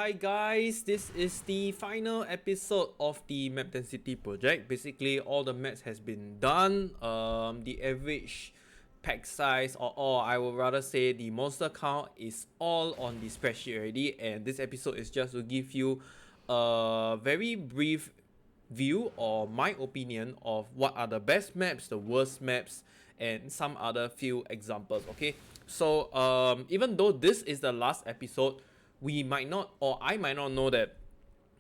Alright guys, this is the final episode of the map density project. Basically all the maps has been done. The average pack size or I would rather say the monster count is all on the spreadsheet already, and this episode is just to give you a very brief view or my opinion of what are the best maps, the worst maps, and some other few examples. Okay, so even though this is the last episode, we might not, or I might not know that,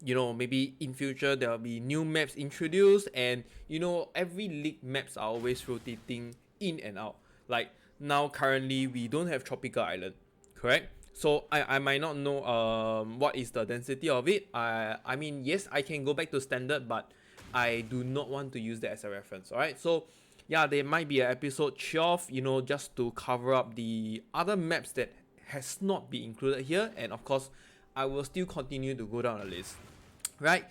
maybe in future there will be new maps introduced, and every league maps are always rotating in and out. Like now currently we don't have tropical island, correct? So I might not know what is the density of it. I mean, yes, I can go back to standard, but I do not want to use that as a reference. Alright, so yeah, there might be an episode 12, just to cover up the other maps that has not been included here, and of course I will still continue to go down the list, right?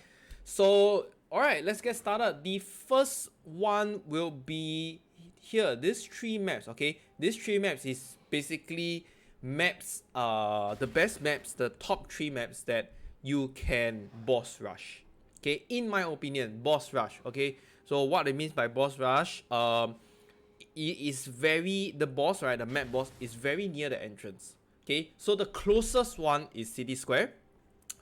So alright, let's get started. The first one will be here, these three maps. Okay, these three maps is basically maps, the best maps, the top three maps that you can boss rush. Okay, in my opinion, boss rush. Okay, so what it means by boss rush, it is very, the boss, right, the map boss is very near the entrance. Okay, so the closest one is City Square,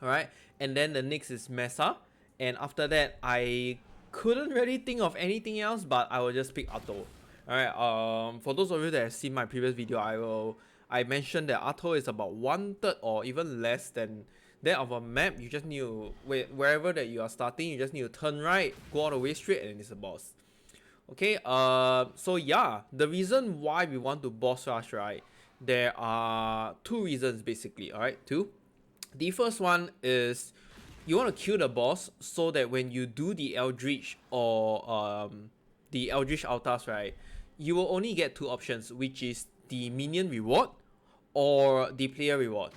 alright, and then the next is Mesa, and after that I couldn't really think of anything else, but I will just pick Atto. Alright, for those of you that have seen my previous video, I mentioned that Atto is about 1/3 or even less than that of a map. You just need to, wherever that you are starting, you just need to turn right, go all the way straight, and it's a boss. Okay, so yeah, the reason why we want to boss rush, right, there are two reasons basically. Alright, two. The first one is you want to kill the boss so that when you do the Eldritch or the Eldritch altars, right, you will only get two options, which is the minion reward or the player reward,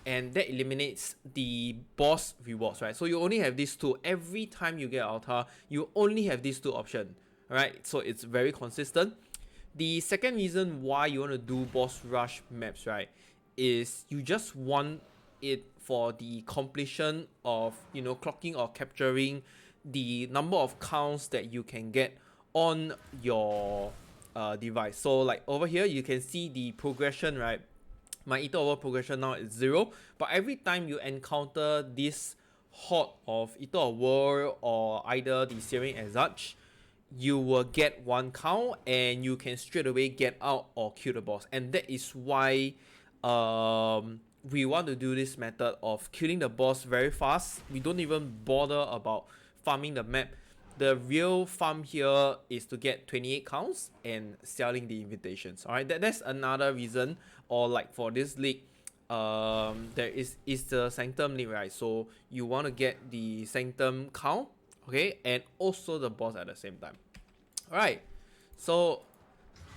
and that eliminates the boss rewards, right? So you only have these two. Every time you get altar, you only have these two options. Alright, so it's very consistent. The second reason why you want to do boss rush maps, right, is you just want it for the completion of, clocking or capturing the number of counts that you can get on your device. So like over here you can see the progression, right? My Ether Over progression now is 0, but every time you encounter this horde of Ether Over or either the Searing Exarch, you will get 1 count and you can straight away get out or kill the boss. And that is why we want to do this method of killing the boss very fast. We don't even bother about farming the map. The real farm here is to get 28 counts and selling the invitations. Alright, that's another reason. Or like for this league, there is the Sanctum league, right? So you want to get the Sanctum count, okay, and also the boss at the same time. Alright, so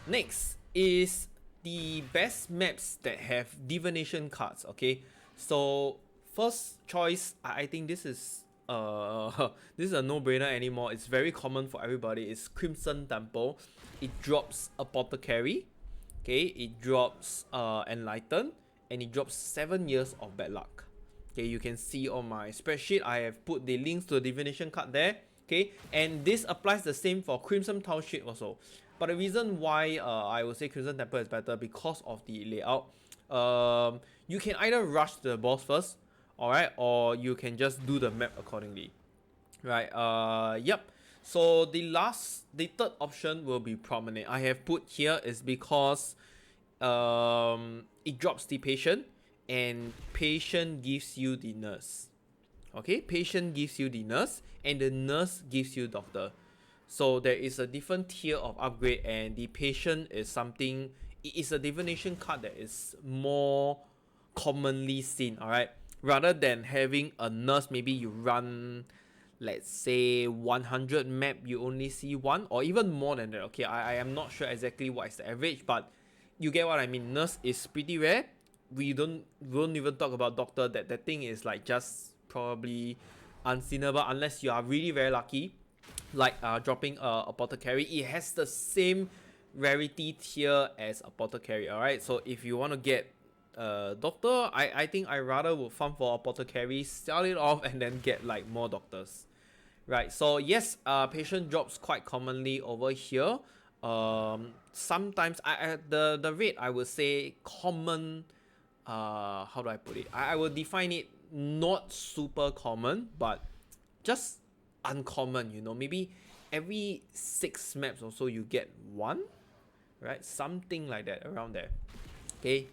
next is the best maps that have divination cards. Okay, so first choice, I think this is this is a no-brainer anymore. It's very common for everybody. It's Crimson Temple. It drops Apothecary, okay, it drops Enlighten, and it drops 7 years of bad luck. Okay, you can see on my spreadsheet I have put the links to the divination card there. Okay, and this applies the same for Crimson Township also. But the reason why I would say Crimson Temple is better because of the layout. You can either rush the boss first, alright, or you can just do the map accordingly, right? Yep. So the third option will be Promenade. I have put here is because it drops the Patient, and Patient gives you the Nurse. Okay, Patient gives you the Nurse, and the Nurse gives you Doctor. So there is a different tier of upgrade, and the Patient is something, it is a divination card that is more commonly seen, alright? Rather than having a Nurse, maybe you run, let's say 100 map, you only see one, or even more than that. Okay, I am not sure exactly what is the average, but you get what I mean. Nurse is pretty rare. We won't even talk about Doctor. That thing is like just probably unseenable unless you are really very lucky, like dropping Apothecary. It has the same rarity tier as Apothecary. Alright, so if you want to get doctor, I think I rather would farm for apothecary, sell it off, and then get like more doctors. Right, so yes, patient drops quite commonly over here. Sometimes the rate I would say common. How do I put it? I will define it not super common, but just uncommon. You know, maybe every 6 maps or so you get one, right? Something like that around there. Okay.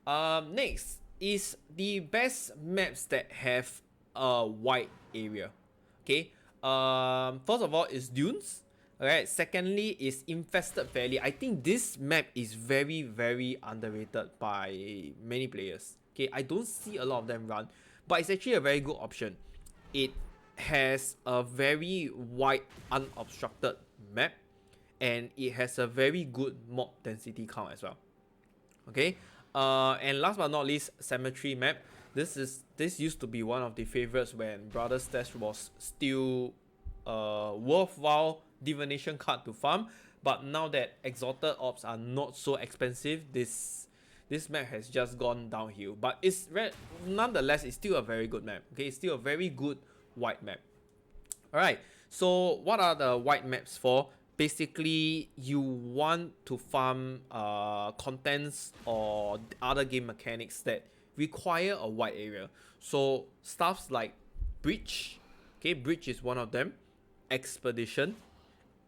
Next is the best maps that have a wide area. Okay. First of all is dunes. Alright. Secondly is infested valley. I think this map is very very underrated by many players. Okay, I don't see a lot of them run, but it's actually a very good option. It has a very wide unobstructed map, and it has a very good mob density count as well. Okay, and last but not least, cemetery map. This used to be one of the favorites when Brothers Stash was still worthwhile divination card to farm, but now that exalted orbs are not so expensive, this map has just gone downhill. But nonetheless, it's still a very good map. Okay, it's still a very good white map. Alright, so what are the white maps for? Basically, you want to farm contents or other game mechanics that require a wide area. So stuffs like Breach, okay, Breach is one of them. Expedition,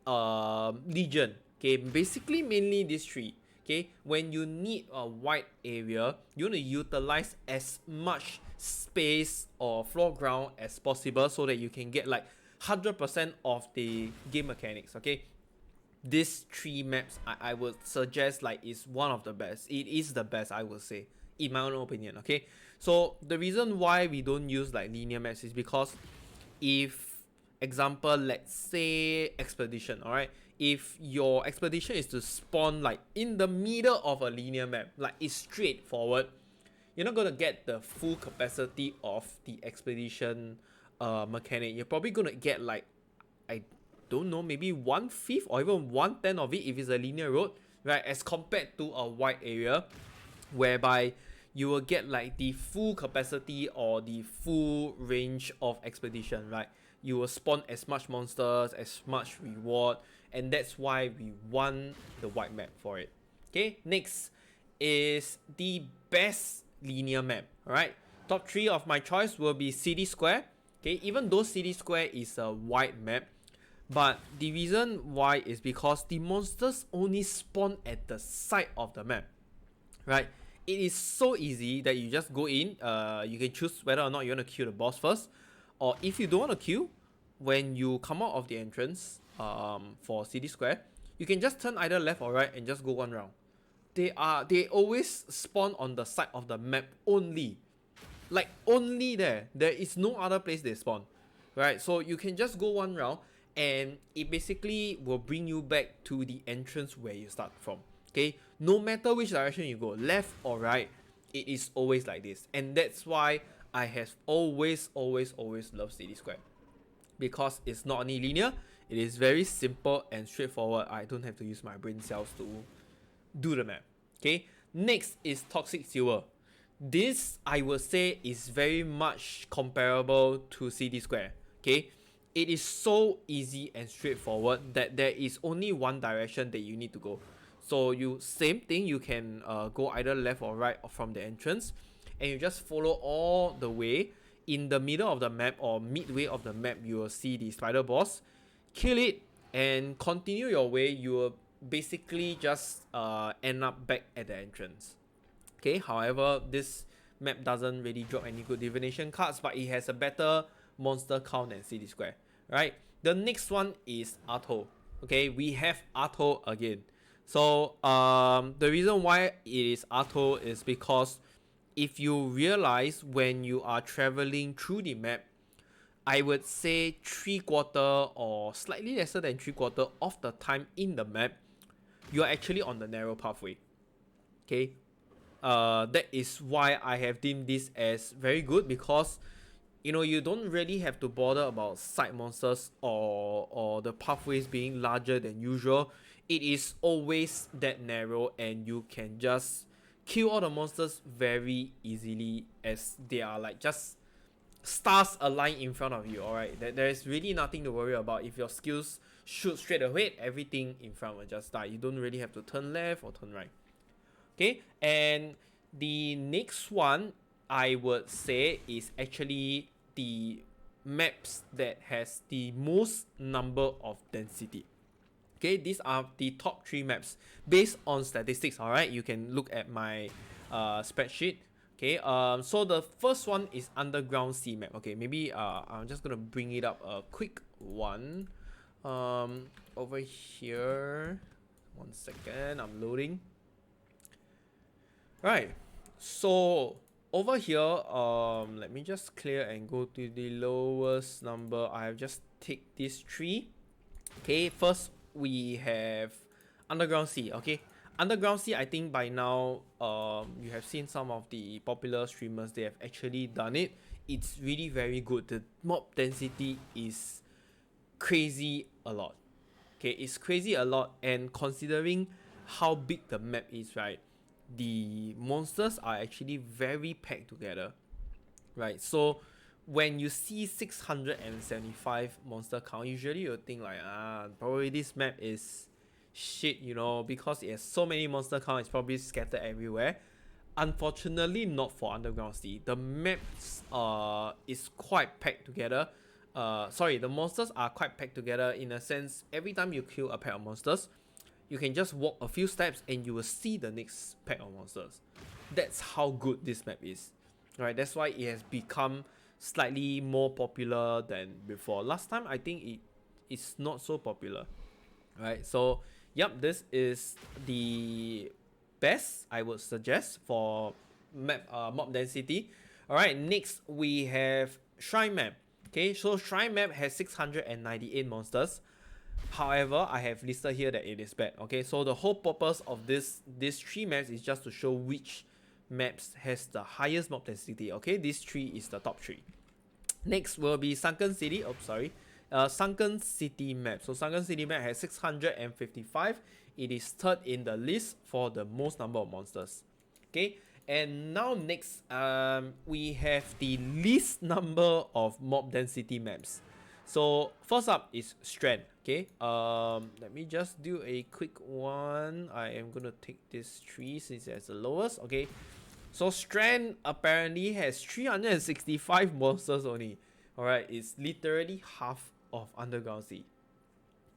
Legion, okay, basically mainly these three. Okay, when you need a wide area, you want to utilize as much space or floor ground as possible so that you can get like 100% of the game mechanics. Okay, these three maps I would suggest like is one of the best. It is the best, I would say, in my own opinion. Okay, so the reason why we don't use like linear maps is because if example, let's say expedition, all right, if your expedition is to spawn like in the middle of a linear map, like it's straightforward, you're not gonna get the full capacity of the expedition mechanic. You're probably gonna get like, I don't know, maybe 1/5 or even 1/10 of it if it's a linear road, right? As compared to a wide area, whereby you will get like the full capacity or the full range of expedition, right? You will spawn as much monsters, as much reward, and that's why we want the white map for it. Okay, next is the best linear map. Alright, top 3 of my choice will be City Square. Okay, even though City Square is a wide map, but the reason why is because the monsters only spawn at the side of the map, right? It is so easy that you just go in, you can choose whether or not you want to kill the boss first, or if you don't want to kill, when you come out of the entrance for City Square, you can just turn either left or right and just go one round. They always spawn on the side of the map only, like only there. There is no other place they spawn, right? So you can just go one round, and it basically will bring you back to the entrance where you start from. Okay, no matter which direction you go, left or right, it is always like this, and that's why I have always loved City Square, because it's not only linear, it is very simple and straightforward. I don't have to use my brain cells to do the map. Okay, next is Toxic Sewer. This I would say is very much comparable to City Square. Okay, it is so easy and straightforward that there is only one direction that you need to go. So you same thing, you can go either left or right from the entrance, and you just follow all the way. In the middle of the map or midway of the map, you will see the spider boss. Kill it and continue your way. You will basically just end up back at the entrance. Okay, however, this map doesn't really drop any good divination cards, but it has a better monster count than City Square. Right? The next one is Arto. Okay, we have Arto again. So the reason why it is Arto is because if you realize when you are traveling through the map, I would say 3/4 or slightly lesser than 3/4 of the time in the map, you are actually on the narrow pathway. Okay, that is why I have deemed this as very good, because you don't really have to bother about side monsters or the pathways being larger than usual. It is always that narrow, and you can just kill all the monsters very easily, as they are like just stars align in front of you. Alright, there is really nothing to worry about. If your skills shoot straight ahead, everything in front will just die. You don't really have to turn left or turn right. Okay, and the next one I would say is actually the maps that has the most number of density. Okay, these are the top 3 maps based on statistics. Alright, you can look at my spreadsheet. Okay, so the first one is underground sea map. Okay, maybe I'm just gonna bring it up a quick one. Over here, 1 second, I'm loading. Right, so over here, let me just clear and go to the lowest number. I have just take these 3. Okay, first we have underground sea. Okay, underground sea, I think by now you have seen some of the popular streamers, they have actually done it. It's really very good. The mob density is crazy a lot. Okay, it's crazy a lot, and considering how big the map is, right, the monsters are actually very packed together, right? So when you see 675 monster count, usually you'll think like, probably this map is shit, you know, because it has so many monster count, it's probably scattered everywhere. Unfortunately, not for underground sea. The maps is quite packed together. The monsters are quite packed together in a sense. Every time you kill a pack of monsters, you can just walk a few steps and you will see the next pack of monsters. That's how good this map is. Right, that's why it has become slightly more popular than before. Last time I think it is not so popular. Right, so yep, this is the best I would suggest for mob density. Alright, next we have Shrine map. Okay, so Shrine map has 698 monsters. However, I have listed here that it is bad. Okay, so the whole purpose of these 3 maps is just to show which maps has the highest mob density. Okay, these 3 is the top 3. Next will be Sunken City. Sunken City map. So Sunken City map has 655. It is third in the list for the most number of monsters. Okay, and now next we have the least number of mob density maps. So first up is Strand. Okay, let me just do a quick one. I am gonna take this 3 since it's the lowest. Okay, so Strand apparently has 365 monsters only. Alright, it's literally half of Underground Sea.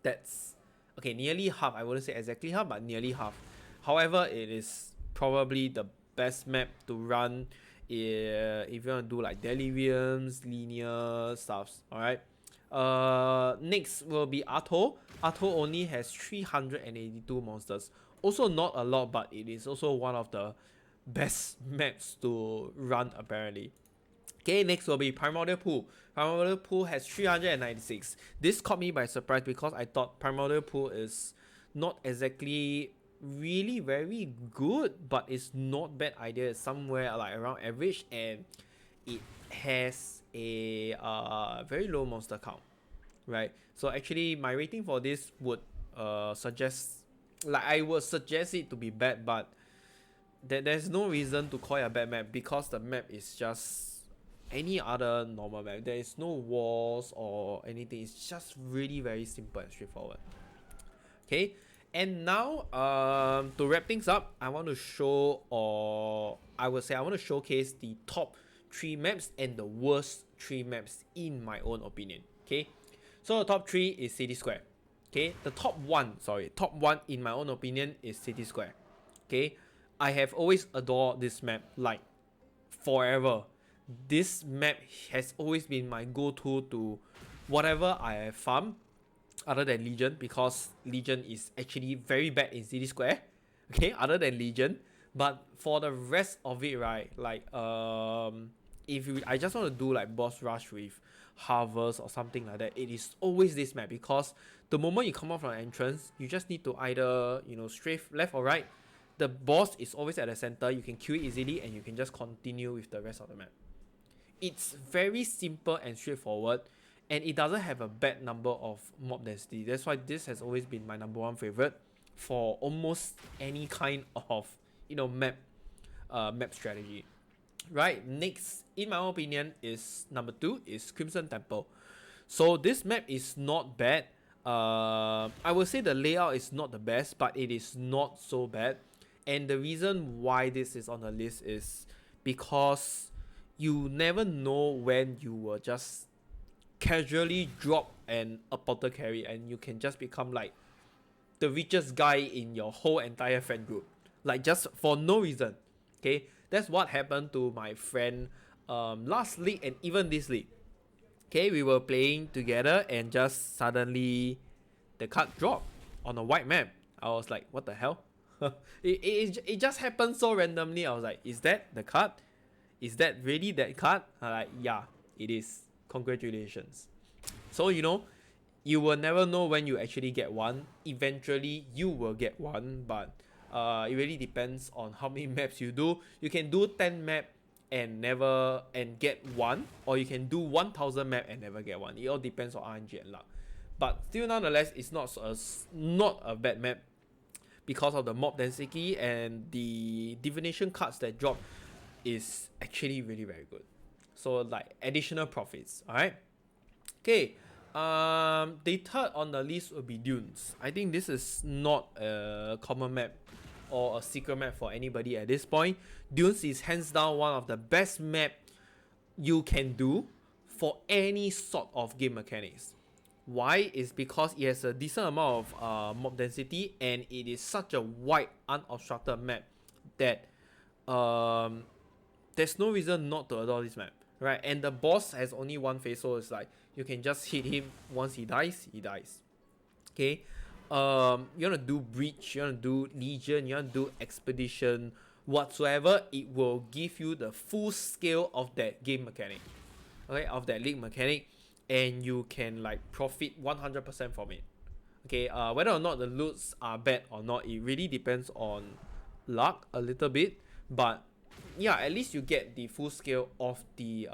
That's okay, nearly half. I wouldn't say exactly half, but nearly half. However, it is probably the best map to run if you want to do like deliriums, linear stuffs. Alright. Next will be Atto. Atto only has 382 monsters. Also not a lot, but it is also one of the best maps to run apparently. Okay, next will be Primordial Pool. Primordial Pool has 396. This caught me by surprise because I thought Primordial Pool is not exactly really very good, but it's not bad idea. It's somewhere like around average, and it has a very low monster count, right? So actually my rating for this would suggest, like, I would suggest it to be bad, but there's no reason to call it a bad map because the map is just any other normal map. There is no walls or anything. It's just really very simple and straightforward. Okay, and now to wrap things up, I want to show, or I would say I want to showcase the top 3 maps and the worst 3 maps in my own opinion. Okay, so the top 3 is City Square. Okay, the top one in my own opinion is City Square. Okay, I have always adored this map like forever. This map has always been my go-to to whatever I have farmed other than Legion, because Legion is actually very bad in City Square. Okay, other than Legion, but for the rest of it, right, like if I just want to do like boss rush with Harvest or something like that, it is always this map, because the moment you come out from an entrance, you just need to either, you know, strafe left or right. The boss is always at the center. You can kill it easily and you can just continue with the rest of the map. It's very simple and straightforward, and it doesn't have a bad number of mob density. That's why this has always been my #1 favorite for almost any kind of, you know, map map strategy. Right, next, in my opinion, is number 2 is Crimson Temple. So this map is not bad. I will say the layout is not the best, but it is not so bad. And the reason why this is on the list is because you never know when you will just casually drop a portal carry and you can just become like the richest guy in your whole entire friend group, like just for no reason. Okay, that's what happened to my friend last league and even this league. Okay, we were playing together and just suddenly the card dropped on a white map. I was like, what the hell? it just happened so randomly. I was like, is that the card? Is that really that card? I'm like, yeah, it is. Congratulations. So, you will never know when you actually get one. Eventually, you will get one, but it really depends on how many maps you do. You can do 10 map and never get one, or you can do 1000 map and never get one. It all depends on RNG and luck. But still, nonetheless, it's not a bad map because of the mob density, and the divination cards that drop is actually really very good. So like additional profits. Alright. Okay. The third on the list will be Dunes. I think this is not a common map or a secret map for anybody at this point. Dunes is hands down one of the best map you can do for any sort of game mechanics. Why? Is because it has a decent amount of mob density, and it is such a wide, unobstructed map that there's no reason not to adore this map, right? And the boss has only one phase, so it's like you can just hit him. Once he dies, he dies. Okay. You wanna do breach, you wanna do legion, you wanna do expedition, whatsoever, it will give you the full scale of that game mechanic, okay, of that league mechanic, and you can like profit 100% from it. Okay, whether or not the loots are bad or not, it really depends on luck a little bit, but yeah, at least you get the full scale of the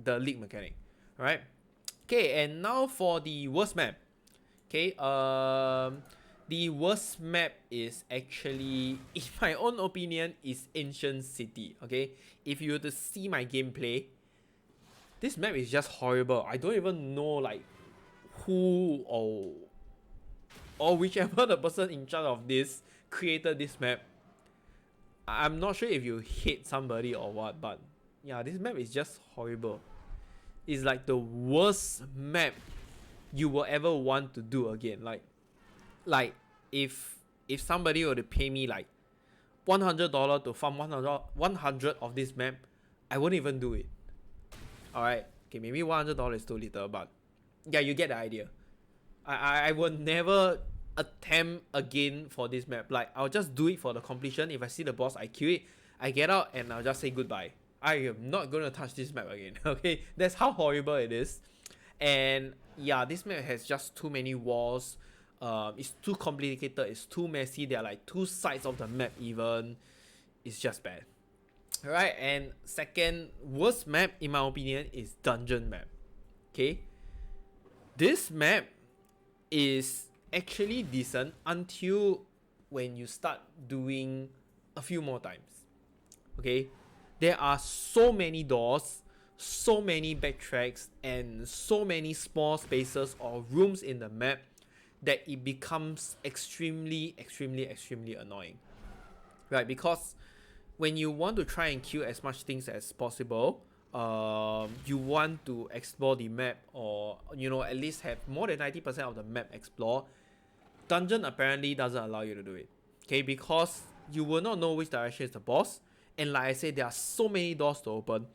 the league mechanic. Alright. Okay, and now for the worst map. Okay, the worst map is actually, in my own opinion, is Ancient City. Okay, if you were to see my gameplay, this map is just horrible. I don't even know like who or whichever the person in charge of this created this map. I'm not sure if you hate somebody or what, but yeah, this map is just horrible. It's like the worst map you will ever want to do again. Like if somebody were to pay me like $100 to farm 100 of this map, I wouldn't even do it. Alright, okay, maybe $100 is too little, but yeah, you get the idea. I would never attempt again for this map. Like, I'll just do it for the completion. If I see the boss, I kill it, I get out, and I'll just say goodbye. I am not gonna touch this map again. Okay, that's how horrible it is. And yeah, this map has just too many walls. It's too complicated, it's too messy. There are like two sides of the map even. It's just bad. Alright, and second worst map in my opinion is Dungeon map. Okay, this map is actually decent until when you start doing a few more times. Okay, there are so many doors, so many backtracks, and so many small spaces or rooms in the map that it becomes extremely annoying, right? Because when you want to try and kill as much things as possible, you want to explore the map, or at least have more than 90% of the map explored. Dungeon apparently doesn't allow you to do it, okay, because you will not know which direction is the boss, and like I said, there are so many doors to open.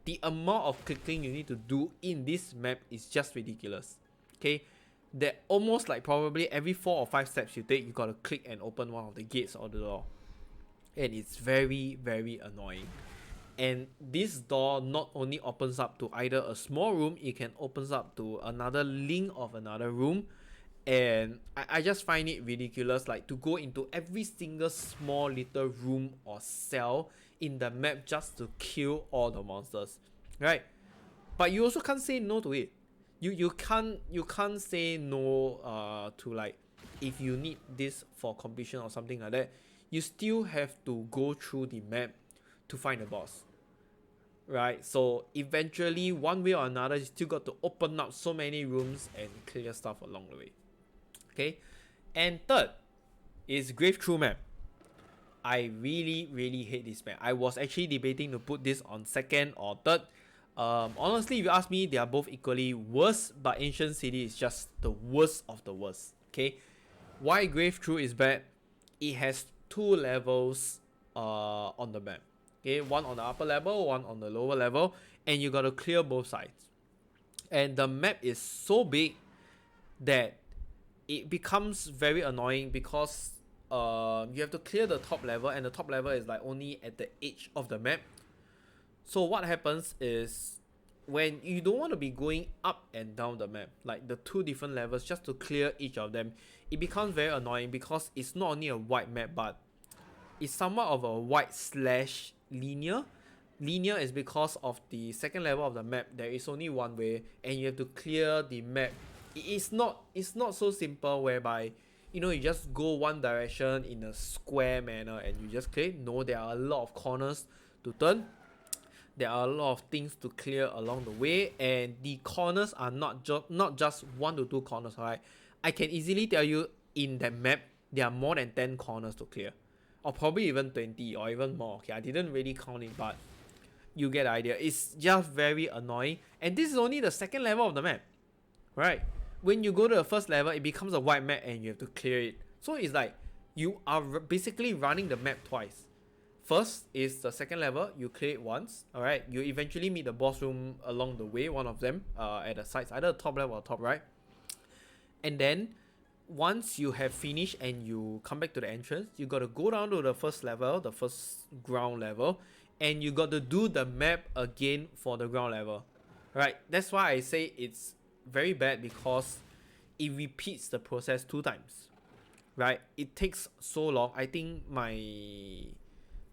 The amount of clicking you need to do in this map is just ridiculous. Okay, that almost like probably every 4 or 5 steps you take, you gotta click and open one of the gates or the door, and it's very annoying. And this door not only opens up to either a small room, it can opens up to another link of another room. And I just find it ridiculous, like to go into every single small little room or cell in the map just to kill all the monsters, right? But you also can't say no to it. You can't say no to, like, if you need this for completion or something like that. You still have to go through the map to find the boss, right? So eventually, one way or another, you still got to open up so many rooms and clear stuff along the way. Okay, and third is Grave Through map. I really hate this map. I was actually debating to put this on second or third. Honestly, if you ask me, they are both equally worse, but Ancient City is just the worst of the worst. Okay, why Grave Through is bad? It has two levels on the map. Okay, one on the upper level, one on the lower level, and you gotta clear both sides. And the map is so big that it becomes very annoying because you have to clear the top level, and the top level is like only at the edge of the map. So what happens is, when you don't want to be going up and down the map, like the two different levels just to clear each of them, it becomes very annoying because it's not only a wide map, but it's somewhat of a wide slash linear. Linear is because of the second level of the map, there is only one way and you have to clear the map. It's not so simple whereby, you know, you just go one direction in a square manner and you just clear. No, there are a lot of corners to turn. There are a lot of things to clear along the way, and the corners are not just 1 to 2 corners, alright? I can easily tell you in that map there are more than 10 corners to clear, or probably even 20 or even more. Okay, I didn't really count it, but you get the idea. It's just very annoying, and this is only the second level of the map, right? When you go to the first level, it becomes a wide map and you have to clear it. So it's like you are basically running the map twice. First is the second level, you clear it once, alright? You eventually meet the boss room along the way, one of them, at the sides, either the top left or top right. And then, once you have finished and you come back to the entrance, you got to go down to the first level, the first ground level, and you got to do the map again for the ground level. Right? That's why I say it's very bad, because it repeats the process 2 times. Right? It takes so long. I think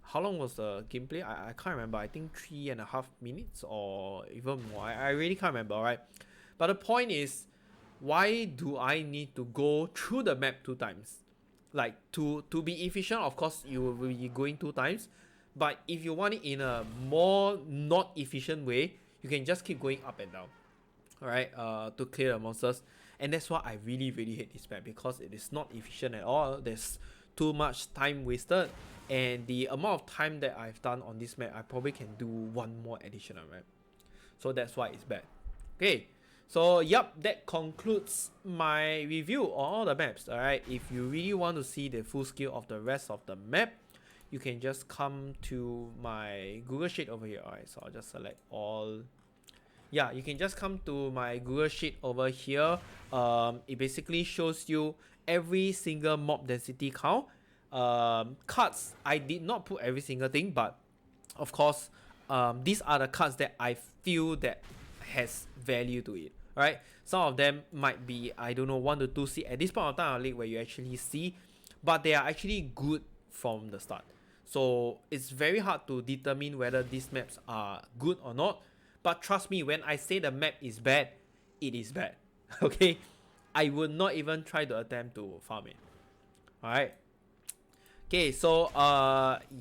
how long was the gameplay? I can't remember. I think 3.5 minutes or even more. I really can't remember, right? But the point is, why do I need to go through the map 2 times? Like, to be efficient, of course, you will be going 2 times. But if you want it in a more not efficient way, you can just keep going up and down, alright, to clear the monsters. And that's why I really hate this map, because it is not efficient at all. There's too much time wasted, and the amount of time that I've done on this map, I probably can do 1 more additional map. So that's why it's bad. Okay, so yep, that concludes my review on all the maps. Alright, if you really want to see the full scale of the rest of the map, you can just come to my Google Sheet over here. Alright, so I'll just select all. Yeah, you can just come to my Google Sheet over here. It basically shows you every single mob density count. Cards, I did not put every single thing, but of course, these are the cards that I feel that has value to it. Right? Some of them might be, I don't know, 1 to 2 seed at this point of time where you actually see, but they are actually good from the start. So it's very hard to determine whether these maps are good or not. But trust me, when I say the map is bad, it is bad. Okay? I would not even try to attempt to farm it. Alright? Okay, so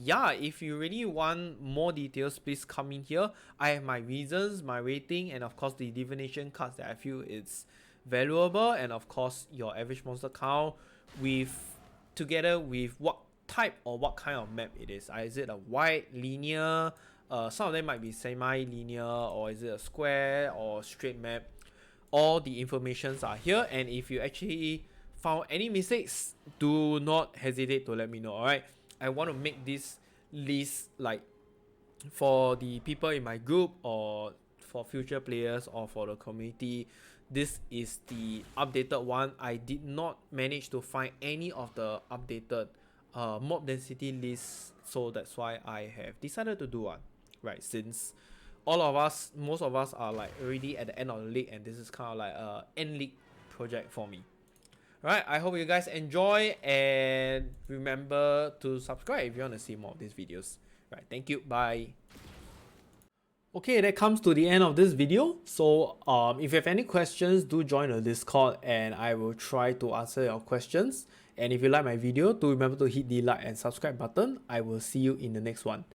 yeah, if you really want more details, please come in here. I have my reasons, my rating, and of course the divination cards that I feel is valuable, and of course your average monster count together with what type or what kind of map it is. Is it a wide, linear? Some of them might be semi-linear, or is it a square or straight map? All the informations are here, and if you actually found any mistakes, do not hesitate to let me know. Alright, I want to make this list like for the people in my group, or for future players, or for the community. This is the updated one. I did not manage to find any of the updated mob density lists, so that's why I have decided to do one, right? Since most of us are like already at the end of the league, and this is kind of like a end league project for me. Right, I hope you guys enjoy, and remember to subscribe if you want to see more of these videos. Right, thank you, bye. Okay, that comes to the end of this video. So if you have any questions, do join the Discord and I will try to answer your questions. And if you like my video, do remember to hit the like and subscribe button. I will see you in the next one.